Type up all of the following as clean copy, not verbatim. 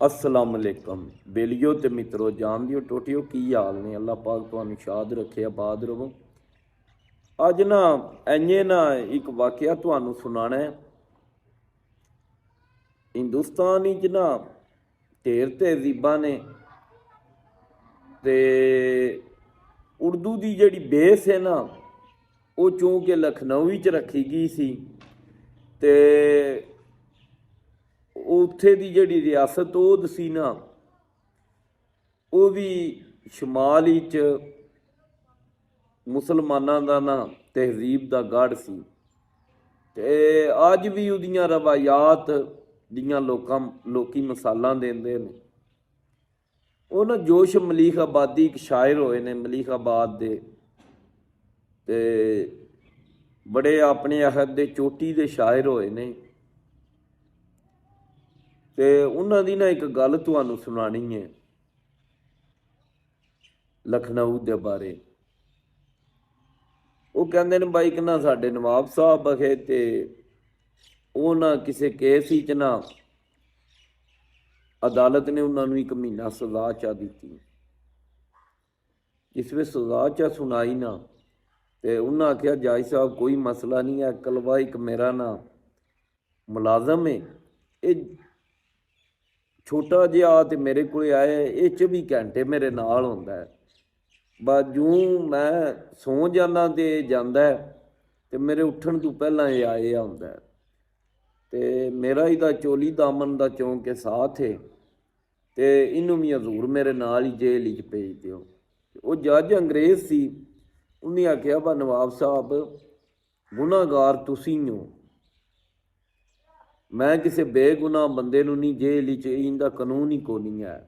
अस्सलाम वालेकुम बेलियो ते मित्रों जान दियो टोटियो की हाल ने। अल्लाह पाक तुहानू शाद रखे, आबाद रवो। अज ना इंजे ना एक वाकया तुहानू सुनाना है। हिंदुस्तान च ना ढेर तहजीबां ने ते उर्दू की जिहड़ी बेस है ना वो चूँकि लखनऊ च रखी गई सी ते उत्थे दी जिहड़ी रियासत ओद सी ना वो भी शमाल च मुसलमाना का ना तहजीब का गढ़ सी ते अज भी उहदियां रवायात दियां लोकी मिसालां देंदे ने। वो ना जोश मलीक आबादी एक शायर होए ने मलीकाबाद दे ते बड़े अपने अहद दे चोटी दे शायर होए ने ते उन्हां दी ना एक गल तुहानू सुनानी है लखनऊ दे बारे। वो कहते हैं बाई कि ना साडे नवाब साहब बखे ते वो ना किसी केस च ना अदालत ने उन्होंने एक महीना सज़ा चा दी। जिस वे सज़ा चा सुनाई ना तो उन्हें आख्या जज साहब कोई मसला नहीं है, कलवा एक मेरा ना मुलाजम है, ये छोटा जिहा तो मेरे को आया, ये 24 घंटे मेरे नाल होंदा है। बस जूं मैं सौ जाना तो जाता है तो मेरे उठन तो पहला ये आए आंदा है ते मेरा इहदा चोली दामन का चौंक के साथ है तो इनू भी हजूर मेरे नाल ही जेल च भेज दिओ। वो जज अंग्रेज़ सी, उन्हें आख्या बा नवाब साहब गुनाहगार तुसीं हो, मैं किसी बेगुनाह बंदे नूं नहीं जेल च, इनका कानून ही कोनी है।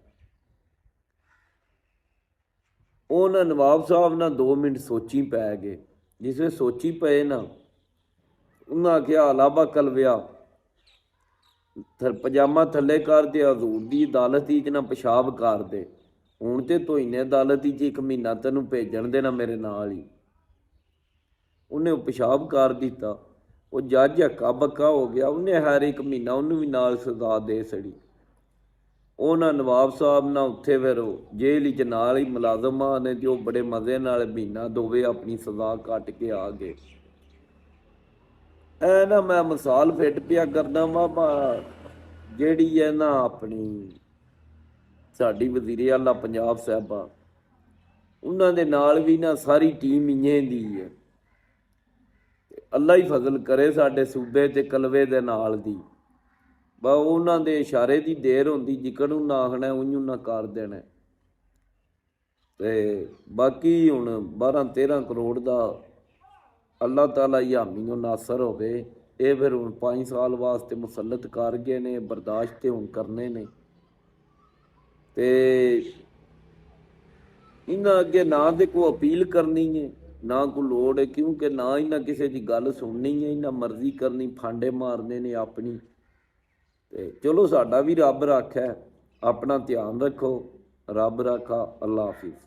उन्हें नवाब साहब ना 2 मिनट सोची पै गए। जिस वे सोची पे ना उन्हें आख्या अलाबा कलविया पजामा थले कर दे, हजूर की अदालत च ना पेशाब कर दे, हूँ तो धोईने अदालत च 1 महीना तेनू भेजन देना मेरे नाल ही। उन्हें पेशाब कर दिता। वो जज हक्का बक्का हो गया, उन्हें हर 1 महीना उन्होंने भी नाल सजा दे छड़ी। उन्होंने नवाब साहब ना उत्थे फिर जेल च नाल ही मुलाजम ने तो बड़े मज़े नाल महीना दोवे अपनी सजा कट के आ गए। ऐ ना मैं मिसाल फिट पिया करना वा जिहड़ी है ना अपनी साडी वज़ीरे आला पंजाब साहबा, उन्हां दे नाल भी ना सारी टीम इंजें दी है। अल्लाह ही फजल करे साडे सूबे ते कलवे दे नाल दी। बस उन्हां दे इशारे की देर होंदी, जिकड़ उन्हां आखना उंज उन्हां कर देना। ते बाकी हुण 12-13 करोड़ का अल्लाह ताला ही हामी और नासर होवे। ये फिर हुण 5 साल वास्ते मुसलत कर गए ने, बर्दाश्त तो हुण करने ने ते इन्हां अगे ना तो कोई अपील करनी है ना कोई लोड़ है, क्योंकि ना इन्हां किसी की गल सुननी है, इन्हां मर्जी करनी, फांडे मारने ने अपनी। ते चलो साडा भी रब राखा है, अपना ध्यान रखो, रब राखा। अल्लाह हाफिज़।